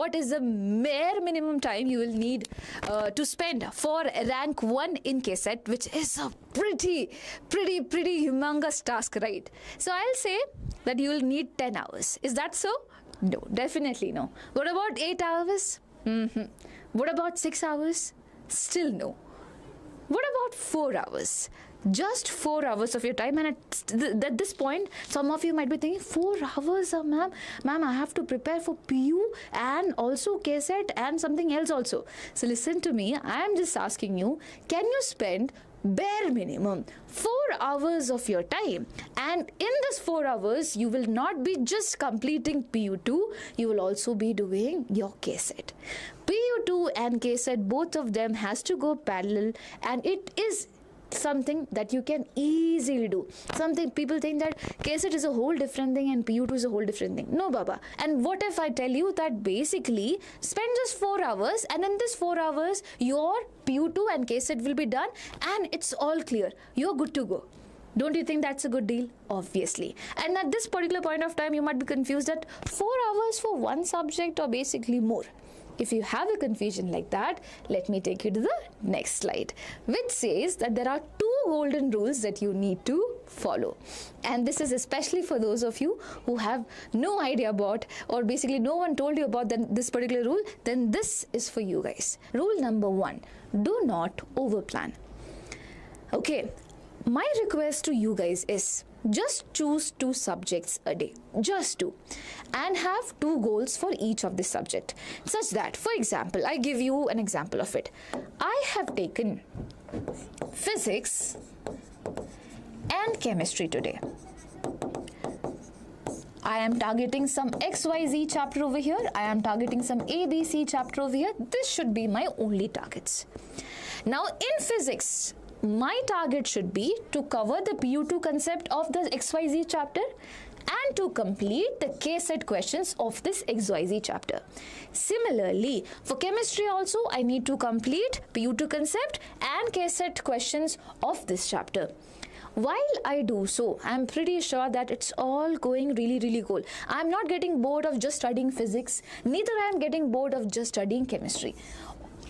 what is the bare minimum time you will need to spend for rank 1 in KCET, which is a pretty humongous task, right? So I'll say that you will need 10 hours. Is that so? No, definitely no. What about 8 hours? What about 6 hours? Still no. What about 4 hours? Just 4 hours of your time, and at this point, some of you might be thinking, 4 hours, ma'am, I have to prepare for PU and also KCET and something else also. So listen to me, I am just asking you, can you spend bare minimum 4 hours of your time? And in this 4 hours, you will not be just completing PU2, you will also be doing your KCET. PU2 and KCET, both of them has to go parallel, and it is something that you can easily do. Something people think that KCET is a whole different thing and PU2 is a whole different thing. No, Baba. And what if I tell you that basically spend just 4 hours, and in this 4 hours your PU2 and KCET will be done and it's all clear. You're good to go. Don't you think that's a good deal? Obviously. And at this particular point of time, you might be confused that 4 hours for one subject or basically more. If you have a confusion like that, let me take you to the next slide, which says that there are 2 golden rules that you need to follow. And this is especially for those of you who have no idea about, or basically no one told you about this particular rule, then this is for you guys. Rule number 1, do not overplan. Okay, my request to you guys is just choose 2 subjects a day, just 2, and have 2 goals for each of this subject, such that, for example, I give you an example of it. I have taken physics and chemistry today. I am targeting some XYZ chapter over here, I am targeting some ABC chapter over here. This should be my only targets. Now in physics, my target should be to cover the PU2 concept of the XYZ chapter and to complete the KCET questions of this XYZ chapter. Similarly, for chemistry also, I need to complete PU2 concept and KCET questions of this chapter. While I do so, I'm pretty sure that it's all going really cool. I'm not getting bored of just studying physics, neither I am getting bored of just studying chemistry.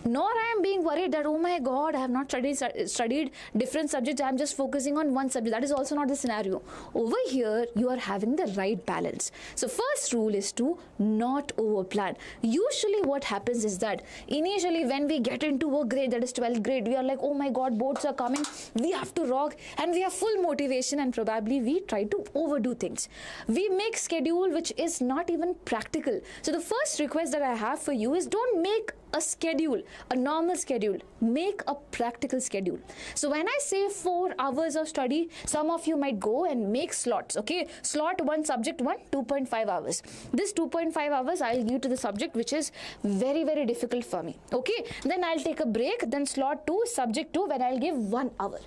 Nor I am being worried that, oh my god, I have not studied different subjects, I am just focusing on one subject. That is also not the scenario. Over here, you are having the right balance. So first rule is to not overplan. Usually what happens is that initially when we get into a grade, that is 12th grade, we are like, oh my god, boards are coming, we have to rock, and we have full motivation, and probably we try to overdo things. We make schedule which is not even practical. So the first request that I have for you is, don't make a schedule, a normal schedule, make a practical schedule. So when I say 4 hours of study, some of you might go and make slots. Okay, slot 1, subject 1, 2.5 hours. This 2.5 hours I'll give to the subject which is very difficult for me. Okay, then I'll take a break, then slot 2, subject 2, when I'll give 1 hour.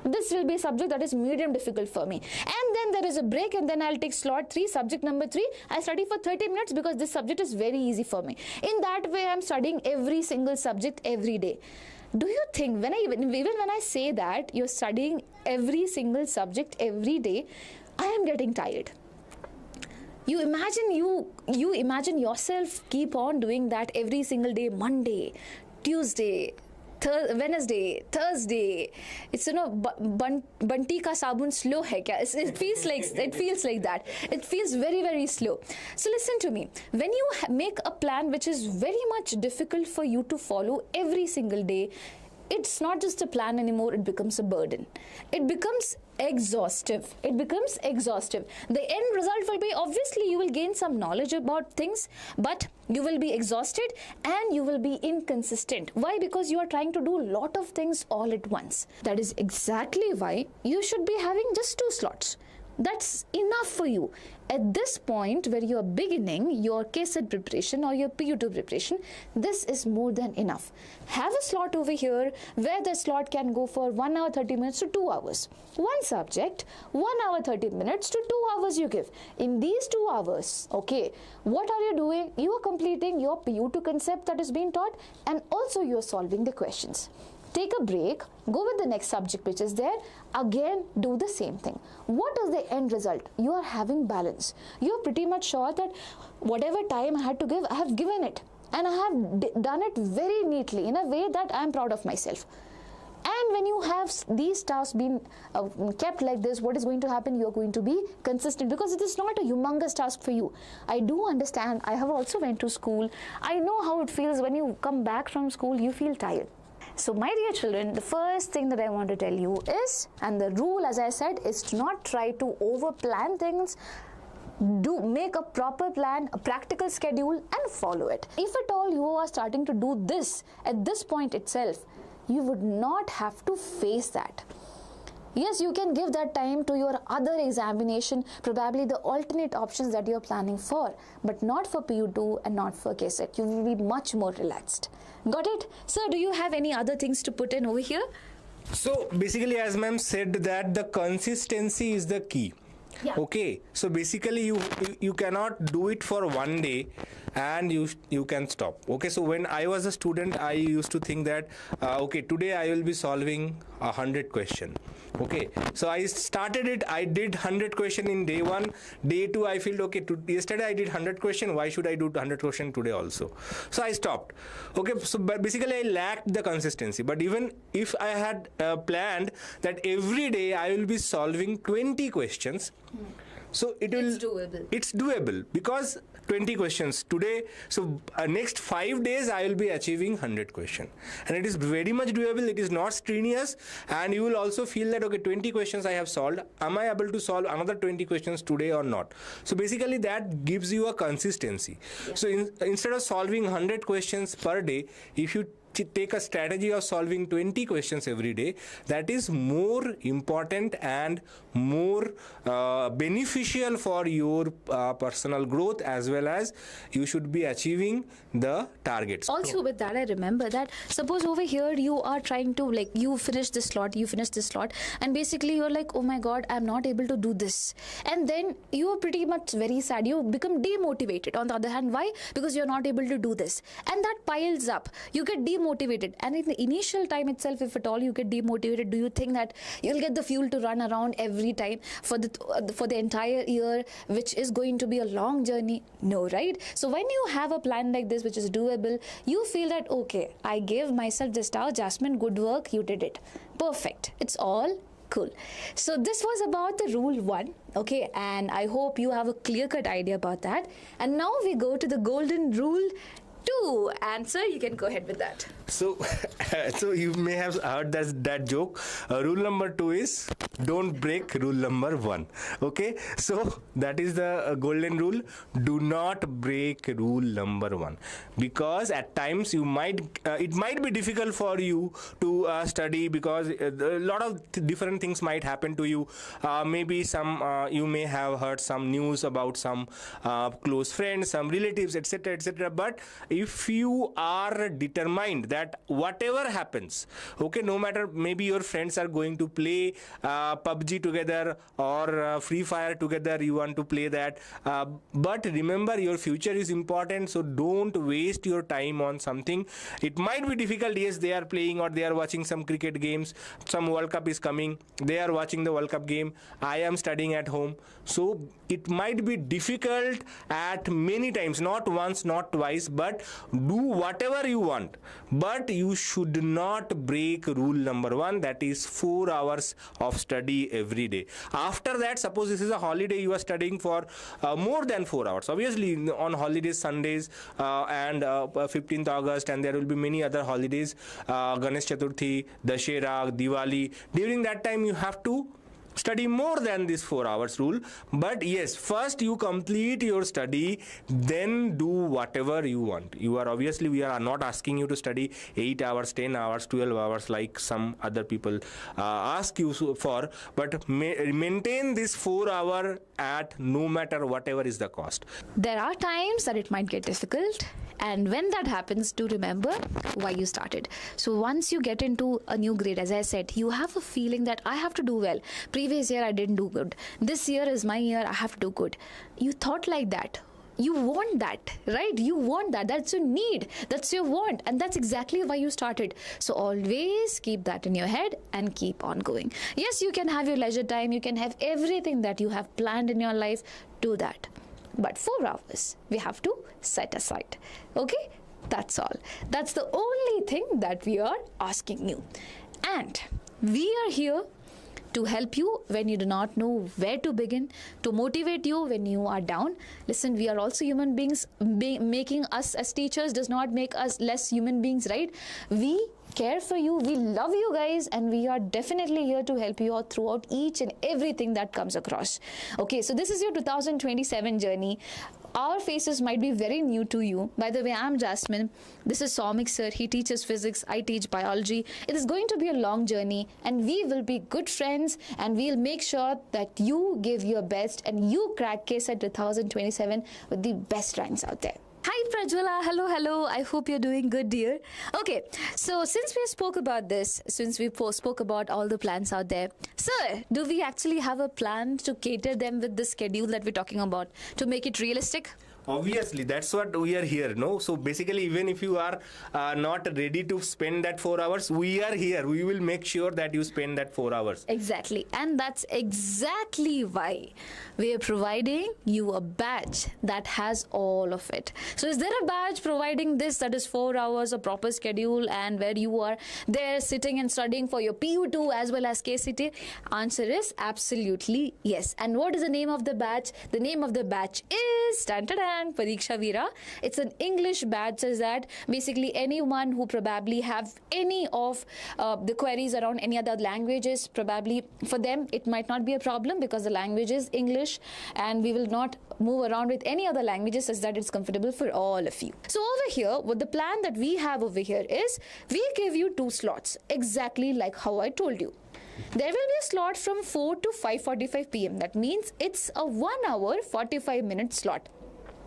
This will be a subject that is medium difficult for me, and then there is a break, and then I'll take slot 3, subject number 3. I study for 30 minutes because this subject is very easy for me. In that way, I'm studying every single subject every day. Do you think even when I say that you're studying every single subject every day, I am getting tired? You imagine yourself keep on doing that every single day, Monday, Tuesday, Wednesday, Thursday. It's, bunti ka sabun slow hai kya? It feels like that. It feels very slow. So listen to me. When you make a plan which is very much difficult for you to follow every single day, it's not just a plan anymore, it becomes a burden. It becomes exhaustive. The end result will be, obviously you will gain some knowledge about things, but you will be exhausted and you will be inconsistent. Why? Because you are trying to do a lot of things all at once. That is exactly why you should be having just 2 slots. That's enough for you. At this point where you are beginning your KCET preparation or your PU2 preparation, this is more than enough. Have a slot over here where the slot can go for 1 hour 30 minutes to 2 hours. One subject, 1 hour 30 minutes to 2 hours you give. In these 2 hours, okay, what are you doing? You are completing your PU2 concept that is being taught, and also you are solving the questions. take a break, go with the next subject which is there, again do the same thing. What is the end result? You are having balance. You are pretty much sure that whatever time I had to give, I have given it, and I have done it very neatly in a way that I am proud of myself. And when you have these tasks being kept like this, what is going to happen? You are going to be consistent, because it is not a humongous task for you. I do understand. I have also went to school. I know how it feels when you come back from school, you feel tired. So my dear children, the first thing that I want to tell you is, and the rule as I said, is to not try to over plan things. Do make a proper plan, a practical schedule, and follow it. If at all you are starting to do this at this point itself, you would not have to face that. Yes, you can give that time to your other examination, probably the alternate options that you are planning for, but not for PU2 and not for KCET. You will be much more relaxed. Got it? Sir, do you have any other things to put in over here? So basically, as ma'am said, that the consistency is the key. Yeah. Okay, so basically you cannot do it for one day and you can stop. Okay, so when I was a student, I used to think that okay, today I will be solving 100 question. Okay, so I started it. I did 100 question in day 1. Day 2 I felt okay, yesterday I did 100 question, why should I do 100 question today also? So I stopped. Okay, so but basically I lacked the consistency. But even if I had planned that every day I will be solving 20 questions, so it's doable because 20 questions today. So next 5 days I will be achieving 100 question, and it is very much doable. It is not strenuous, and you will also feel that okay, 20 questions I have solved. Am I able to solve another 20 questions today or not? So basically that gives you a consistency. Yeah. So instead of solving 100 questions per day, if you take a strategy of solving 20 questions every day, that is more important and more beneficial for your personal growth, as well as you should be achieving the targets. Also with that, I remember that suppose over here you are trying to, like, you finish this slot, and basically you're like, oh my god, I'm not able to do this, and then you are pretty much very sad, you become demotivated. On the other hand, why? Because you're not able to do this, and that piles up, you get demotivated. And in the initial time itself, if at all you get demotivated, do you think that you'll get the fuel to run around every time for the entire year, which is going to be a long journey? No, right? So when you have a plan like this which is doable, you feel that okay, I gave myself this task, Jasmine, good work, you did it perfect, it's all cool. So this was about the rule 1, okay, and I hope you have a clear-cut idea about that. And now we go to the golden rule 2, and sir, you can go ahead with that. So, so you may have heard that joke. Rule number 2 is don't break rule number 1. Okay, so that is the golden rule. Do not break rule number 1, because at times you might it might be difficult for you to study, because a lot of different things might happen to you. Maybe some you may have heard some news about some close friends, some relatives, etc., etc. But if you are determined that whatever happens, okay, no matter, maybe your friends are going to play PUBG together or Free Fire together, you want to play that, but remember your future is important, so don't waste your time on something. It might be difficult, yes, they are playing or they are watching some cricket games, some World Cup is coming, they are watching the World Cup game, I am studying at home, so it might be difficult at many times, not once, not twice, but do whatever you want, but you should not break rule number 1, that is 4 hours of study every day. After that, suppose this is a holiday, you are studying for more than 4 hours. Obviously on holidays, Sundays and 15th August, and there will be many other holidays, Ganesh Chaturthi, Dashera, Diwali. During that time you have to study more than this 4 hours rule. But yes, first you complete your study, then do whatever you want. You are obviously, we are not asking you to study 8 hours, 10 hours, 12 hours like some other people ask you for, but maintain this 4 hour at no matter whatever is the cost. There are times that it might get difficult, and when that happens, do remember why you started. So once you get into a new grade, as I said, you have a feeling that I have to do well. Previous year I didn't do good. This year is my year, I have to do good. You thought like that. you want that, right? You want that. That's your need. That's your want. And that's exactly why you started. So always keep that in your head and keep on going. Yes, you can have your leisure time. You can have everything that you have planned in your life. Do that. But 4 hours, we have to set aside. Okay? That's all. That's the only thing that we are asking you. And we are here to help you when you do not know where to begin, to motivate you when you are down. Listen, we are also human beings. Making us as teachers does not make us less human beings, right? We care for you, we love you guys, and we are definitely here to help you out throughout each and everything that comes across. Okay, so this is your 2027 journey. Our faces might be very new to you. By the way, I'm Jasmine. This is Soumik sir. He teaches physics. I teach biology. It is going to be a long journey, and we will be good friends, and we'll make sure that you give your best and you crack KCET 2027 with the best ranks out there. Hi Prajwala, hello. I hope you're doing good, dear. Okay, so since we spoke about this, since we spoke about all the plans out there, sir, do we actually have a plan to cater them with the schedule that we're talking about to make it realistic? Obviously, that's what we are here, no? So basically, even if you are not ready to spend that 4 hours, we are here. We will make sure that you spend that 4 hours. Exactly. And that's exactly why we are providing you a badge that has all of it. So is there a badge providing this that is 4 hours of proper schedule and where you are there sitting and studying for your PU2 as well as KCET? Answer is absolutely yes. And what is the name of the badge? The name of the badge is Pareeksha Vira. It's an English badge, says that basically anyone who probably have any of the queries around any other languages, probably for them it might not be a problem because the language is English and we will not move around with any other languages, such that it's comfortable for all of you. So over here, what the plan that we have over here is we give you 2 slots, exactly like how I told you. There will be a slot from 4 to 5:45 p.m. That means it's a 1 hour 45 minute slot.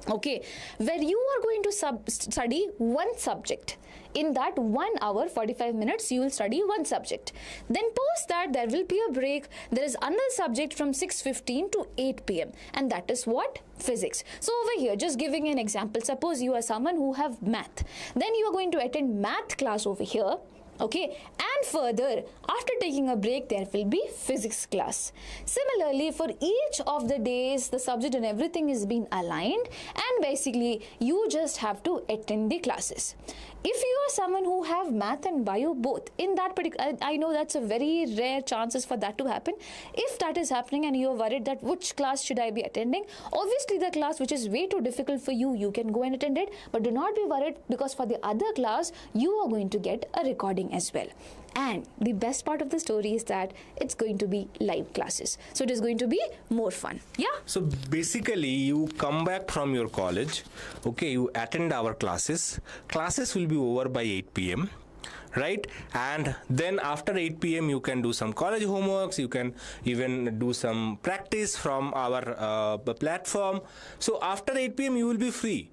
Okay, where you are going to study one subject. In that 1 hour 45 minutes, you will study one subject. Then post that, there will be a break. There is another subject from 6:15 to 8 p.m. And that is what? Physics. So over here, just giving an example. Suppose you are someone who have math. Then you are going to attend math class over here. Okay, and further, after taking a break, there will be physics class. Similarly, for each of the days, the subject and everything is being aligned, and basically, you just have to attend the classes. If you are someone who have math and bio both, in that particular, I know that's a very rare chances for that to happen. If that is happening and you are worried that which class should I be attending, obviously the class which is way too difficult for you, you can go and attend it, but do not be worried because for the other class, you are going to get a recording as well. And the best part of the story is that it's going to be live classes. So it is going to be more fun. Yeah? So basically, you come back from your college, okay, you attend our classes. Classes will be over by 8 p.m. right? And then after 8 p.m. you can do some college homeworks, you can even do some practice from our platform. So after 8 p.m. you will be free.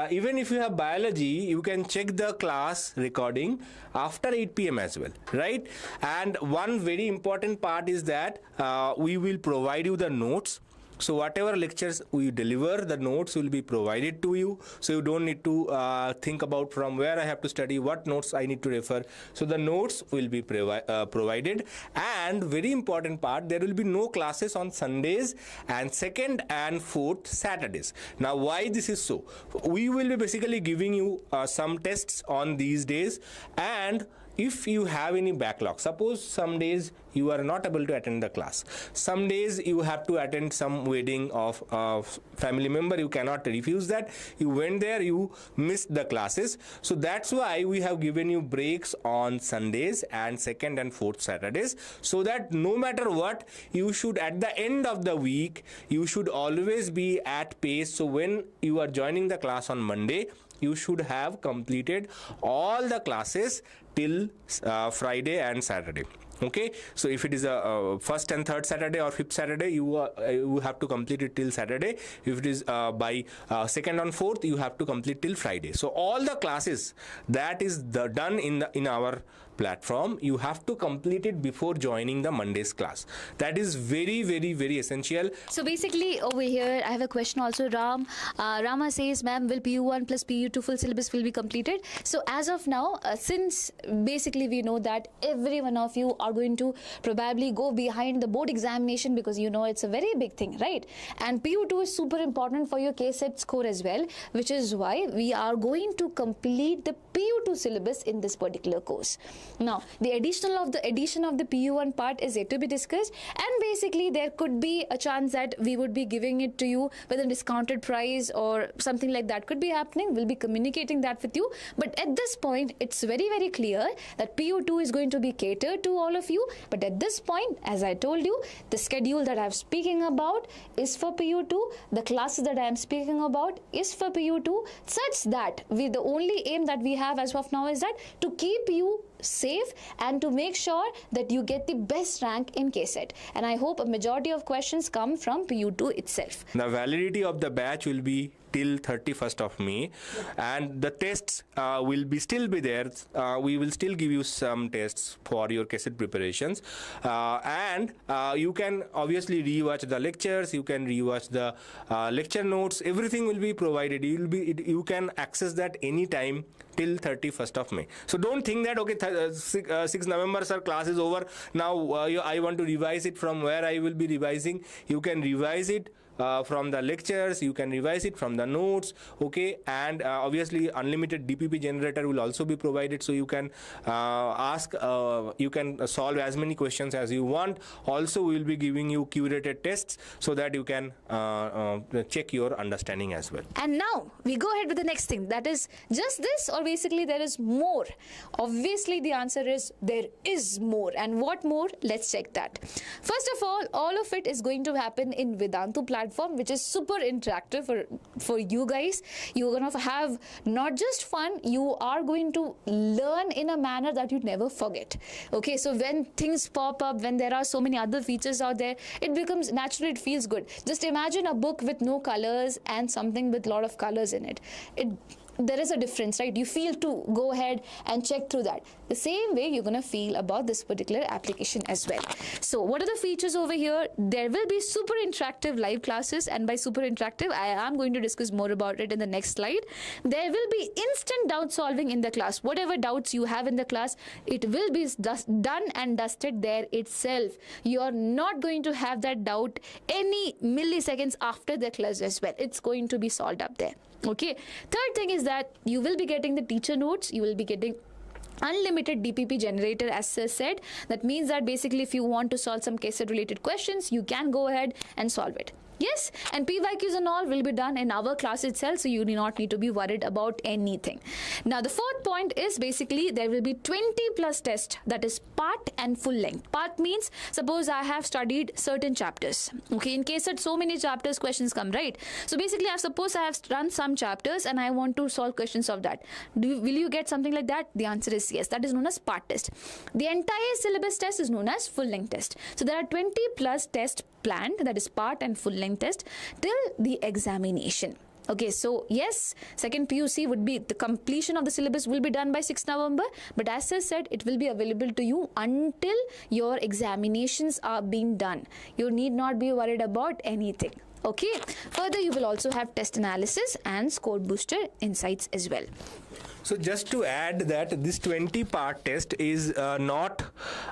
Even if you have biology, you can check the class recording after 8 p.m. as well, right? And one very important part is that we will provide you the notes. So whatever lectures we deliver, the notes will be provided to you. So you don't need to think about from where I have to study, what notes I need to refer. So the notes will be provided. And very important part, there will be no classes on Sundays and second and fourth Saturdays. Now why this is so? We will be basically giving you some tests on these days, and if you have any backlog, suppose some days you are not able to attend the class, some days you have to attend some wedding of a family member, you cannot refuse that, you went there, you missed the classes. So that's why we have given you breaks on Sundays and second and fourth Saturdays, so that no matter what, you should at the end of the week, you should always be at pace. So when you are joining the class on Monday, you should have completed all the classes till Friday and Saturday. Okay, so if it is a first and third Saturday or fifth Saturday, you have to complete it till Saturday. If it is by second and fourth, you have to complete till Friday. So all the classes that is done in our platform, you have to complete it before joining the Monday's class. That is very, very, very essential. So basically over here, I have a question also, Ram. Rama says, ma'am, will PU1 plus PU2 full syllabus will be completed? So as of now, since basically we know that every one of you are going to probably go behind the board examination, because you know it's a very big thing, right? And PU2 is super important for your KCET score as well, which is why we are going to complete the PU2 syllabus in this particular course. Now, the addition of the PU1 part is yet to be discussed, and basically there could be a chance that we would be giving it to you with a discounted price or something like that could be happening. We'll be communicating that with you, but at this point it's very, very clear that PU2 is going to be catered to all of you. But at this point, as I told you, the schedule that I'm speaking about is for PU2, the classes that I am speaking about is for PU2, such that the only aim that we have as of now is that to keep you safe and to make sure that you get the best rank in KCET. And I hope a majority of questions come from PU2 itself. The validity of the batch will be till 31st of May, and the tests will still be there. We will still give you some tests for your KCET preparations, and you can obviously rewatch the lectures, you can rewatch the lecture notes, everything will be provided. You can access that anytime till 31st of May. So don't think that, okay, 6 November, sir, class is over, now I want to revise it. From where I will be revising? You can revise it from the lectures, you can revise it from the notes, okay? And obviously unlimited DPP generator will also be provided, so you can you can solve as many questions as you want. Also, we will be giving you curated tests so that you can check your understanding as well. And now we go ahead with the next thing, that is just this, or basically there is more? Obviously the answer is there is more. And what more? Let's check that. First of all of it is going to happen in Vedantu platform, which is super interactive for you guys. You're going to have not just fun, you are going to learn in a manner that you'd never forget. Okay, so when things pop up, when there are so many other features out there, it becomes naturally, it feels good. Just imagine a book with no colors and something with a lot of colors in it. There is a difference, right? You feel to go ahead and check through that. The same way you're going to feel about this particular application as well. So what are the features over here? There will be super interactive live classes, and by super interactive, I am going to discuss more about it in the next slide. There will be instant doubt solving in the class. Whatever doubts you have in the class, it will be done and dusted there itself. You're not going to have that doubt any milliseconds after the class as well. It's going to be solved up there. Okay. Third thing is that you will be getting the teacher notes. You will be getting unlimited DPP generator, as I said. That means that basically if you want to solve some KCET related questions, you can go ahead and solve it. Yes, and PYQs and all will be done in our class itself, so you do not need to be worried about anything. Now, the fourth point is basically there will be 20 plus tests, that is part and full length. Part means, suppose I have studied certain chapters. Okay, in case that so many chapters questions come, right? So basically, suppose I have run some chapters and I want to solve questions of that. Will you get something like that? The answer is yes. That is known as part test. The entire syllabus test is known as full length test. So there are 20 plus tests planned, that is part and full length test, till the examination. Okay, so yes, second PUC would be the completion of the syllabus will be done by 6 November, but as I said, it will be available to you until your examinations are being done. You need not be worried about anything. Okay, further you will also have test analysis and score booster insights as well. So just to add that this 20 part test is not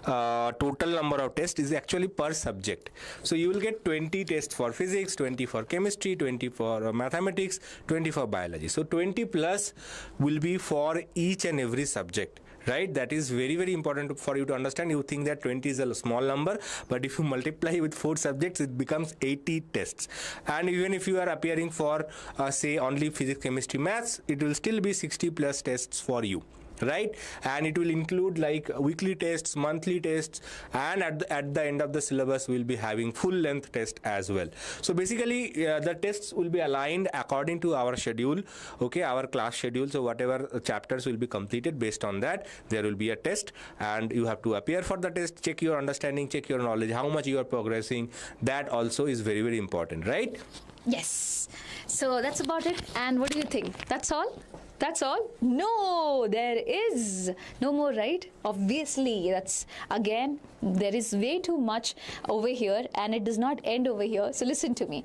total number of tests, is actually per subject. So you will get 20 tests for physics, 20 for chemistry, 20 for mathematics, 20 for biology. So 20 plus will be for each and every subject. Right, that is very, very important for you to understand. You think that 20 is a small number, but if you multiply with 4 subjects, it becomes 80 tests. And even if you are appearing for say only physics, chemistry, maths, it will still be 60 plus tests for you. Right, and it will include like weekly tests, monthly tests, and at the end of the syllabus we'll be having full length test as well. So basically the tests will be aligned according to our schedule, okay, our class schedule. So whatever chapters will be completed, based on that there will be a test, and you have to appear for the test, check your understanding, check your knowledge, how much you are progressing. That also is very, very important, right? Yes. So that's about it. And what do you think? That's all? That's all? No, there is no more, right? Obviously, that's again, there is way too much over here and it does not end over here. So listen to me.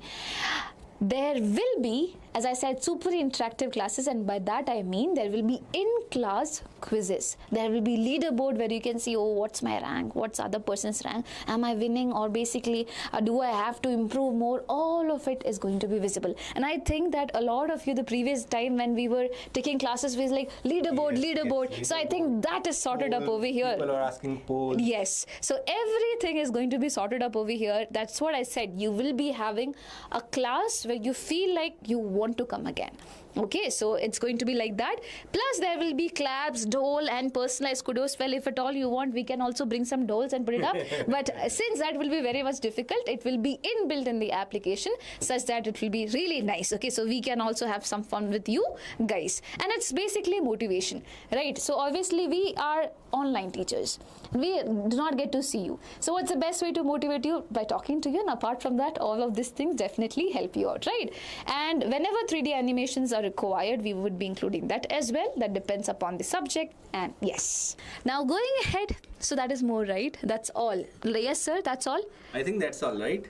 There will be, as I said, super interactive classes, and by that I mean there will be in-class quizzes. There will be leaderboard where you can see, oh, what's my rank? What's other person's rank? Am I winning? Or basically, do I have to improve more? All of it is going to be visible. And I think that a lot of you, the previous time when we were taking classes, was like, leaderboard, leaderboard. Yes, so I think that is sorted up over here. People are asking polls. Yes. So everything is going to be sorted up over here. That's what I said. You will be having a class where you feel like you want to come again. Okay, so it's going to be like that. Plus, there will be claps, dole, and personalized kudos. Well, if at all you want, we can also bring some doles and put it up. But since that will be very much difficult, it will be inbuilt in the application such that it will be really nice. Okay, so we can also have some fun with you guys. And it's basically motivation, right? So obviously, we are online teachers. We do not get to see you. So what's the best way to motivate you? By talking to you. And apart from that, all of these things definitely help you out, right? And whenever 3D animations are required, we would be including that as well. That depends upon the subject. And yes. Now going ahead, so that is more, right? That's all. Yes, sir, that's all. I think that's all, right?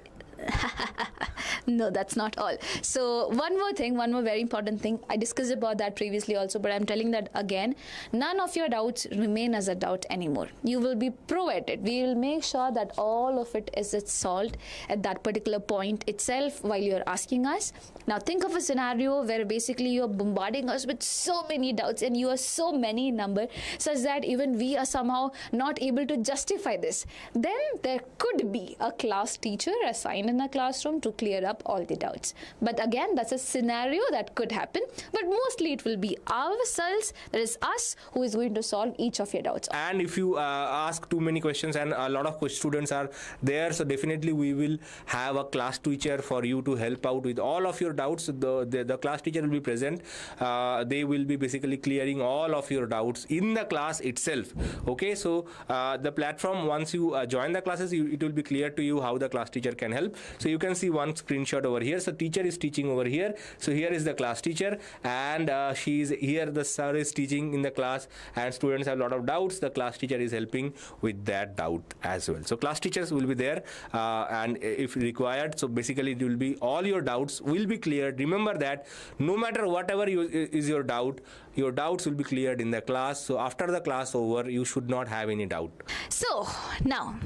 No, that's not all. So one more thing, one more very important thing. I discussed about that previously also, but I'm telling that again. None of your doubts remain as a doubt anymore. You will be pro at it. We will make sure that all of it is solved at that particular point itself while you're asking us. Now think of a scenario where basically you're bombarding us with so many doubts and you are so many in number such that even we are somehow not able to justify this. Then there could be a class teacher assigned in a classroom to clear up all the doubts. But again, that's a scenario that could happen. But mostly it will be ourselves, that is us, who is going to solve each of your doubts. And if you ask too many questions, and a lot of students are there, so definitely we will have a class teacher for you to help out with all of your doubts. The class teacher will be present. They will be basically clearing all of your doubts in the class itself. Okay, so the platform, once you join the classes, it will be clear to you how the class teacher can help. So you can see one screenshot over here. So teacher is teaching over here. So here is the class teacher, and she is here. The sir is teaching in the class, and students have a lot of doubts. The class teacher is helping with that doubt as well. So class teachers will be there, and if required, so basically it will be all your doubts will be cleared. Remember that no matter whatever is your doubt, your doubts will be cleared in the class. So after the class over, you should not have any doubt. So now,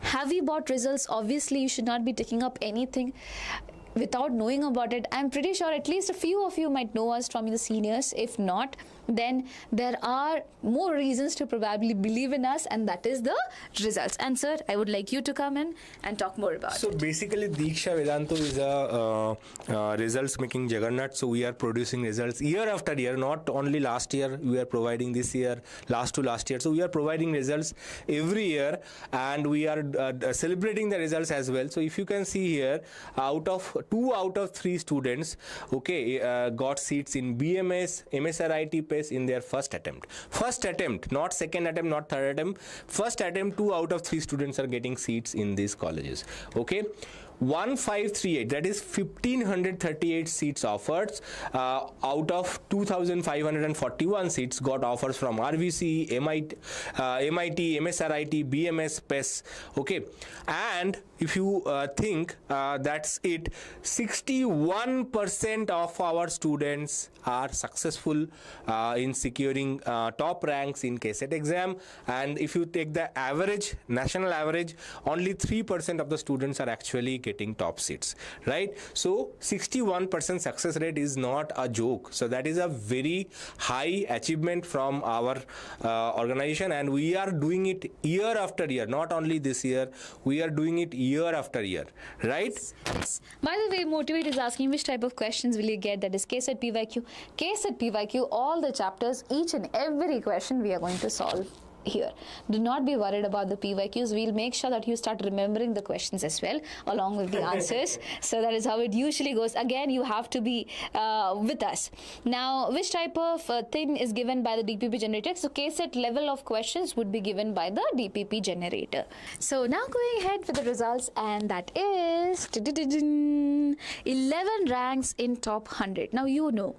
have we bought results? Obviously, you should not be taking up anything without knowing about it. I'm pretty sure at least a few of you might know us from the seniors. If not, then there are more reasons to probably believe in us, and that is the results. And sir, I would like you to come in and talk more about it. So basically, Diksha Vedantu is a results making juggernaut. So we are producing results year after year, not only last year. We are providing this year, last to last year. So we are providing results every year, and we are celebrating the results as well. So if you can see here, two out of three students, okay, got seats in BMS, MSRIT, PES in their first attempt, not second attempt, not third attempt. First attempt, 2 out of 3 students are getting seats in these colleges. Okay, 1538, that is 1538 seats offered out of 2541 seats got offers from RVC, MIT, MSRIT, BMS, PES. Okay, and if you think that's it, 61% of our students are successful in securing top ranks in KCET exam. And if you take the average, national average, only 3% of the students are actually getting top seats, right? So 61% success rate is not a joke. So that is a very high achievement from our organization, and we are doing it year after year. Not only this year, we are doing it year after year, right? Yes. By the way, Motivate is asking which type of questions will you get? That is KCET PYQ. KCET PYQ, all the chapters, each and every question we are going to solve here. Do not be worried about the PYQs. We'll make sure that you start remembering the questions as well along with the answers. So that is how it usually goes. Again, you have to be with us. Now, which type of thing is given by the DPP generator? So KCET level of questions would be given by the DPP generator. So now going ahead with the results, and that is 11 ranks in top 100. Now you know,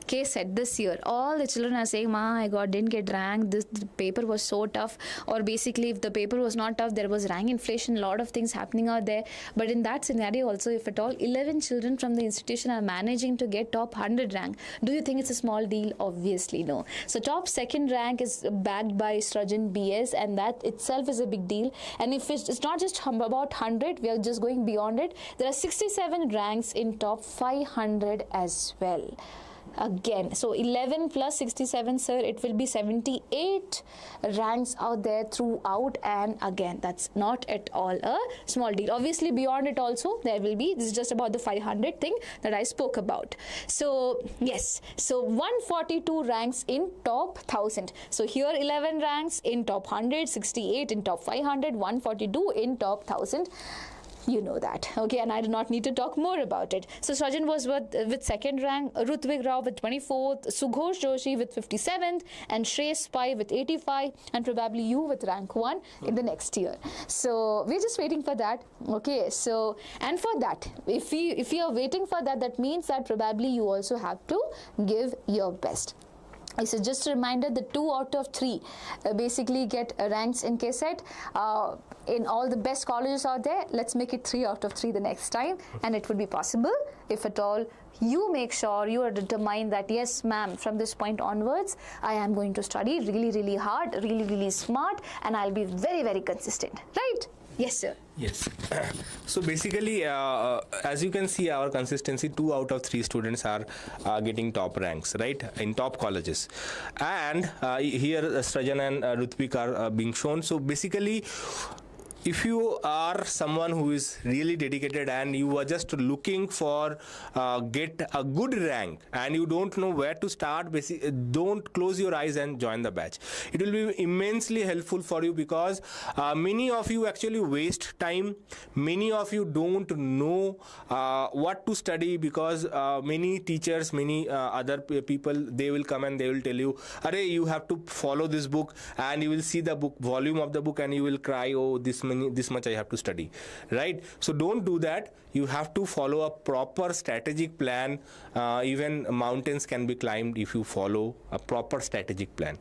KCET this year, all the children are saying, "Ma, I didn't get rank. The paper was so tough." Or basically, if the paper was not tough, there was rank inflation. A lot of things happening out there. But in that scenario, also, if at all 11 children from the institution are managing to get top 100 rank, do you think it's a small deal? Obviously, no. So top second rank is backed by Srajan BS, and that itself is a big deal. And if it's not just about 100, we are just going beyond it. There are 67 ranks in top 500 as well. Again, so 11 plus 67, sir, it will be 78 ranks out there throughout, and again, that's not at all a small deal. Obviously, beyond it also, there will be, this is just about the 500 thing that I spoke about. So, yes, so 142 ranks in top 1000. So here 11 ranks in top 100, 68 in top 500, 142 in top 1000. You know that, okay, and I do not need to talk more about it. So Srajan was with second rank, Rutvik Rao with 24th, Sughosh Joshi with 57th, and Shreyas Pai with 85, and probably you with rank 1 in the next year. So we're just waiting for that, okay. So, and for that, if you are waiting for that, that means that probably you also have to give your best. So just a reminder, the 2 out of 3 basically get ranks in KCET. In all the best colleges out there, let's make it 3 out of 3 the next time, and it would be possible if at all you make sure you are determined that, yes, ma'am, from this point onwards, I am going to study really, really hard, really, really smart, and I'll be very, very consistent, right? Yes, sir. Yes. So basically, as you can see, our consistency, 2 out of 3 students are getting top ranks, right, in top colleges. And here Srajan and Rutvik are being shown. So basically, if you are someone who is really dedicated and you are just looking for get a good rank and you don't know where to start, don't close your eyes and join the batch. It will be immensely helpful for you, because many of you actually waste time. Many of you don't know what to study, because many teachers, many other people, they will come and they will tell you, "Arey, you have to follow this book," and you will see the book volume of the book and you will cry, "Oh, this much I have to study," right? So don't do that. You have to follow a proper strategic plan. Even mountains can be climbed if you follow a proper strategic plan.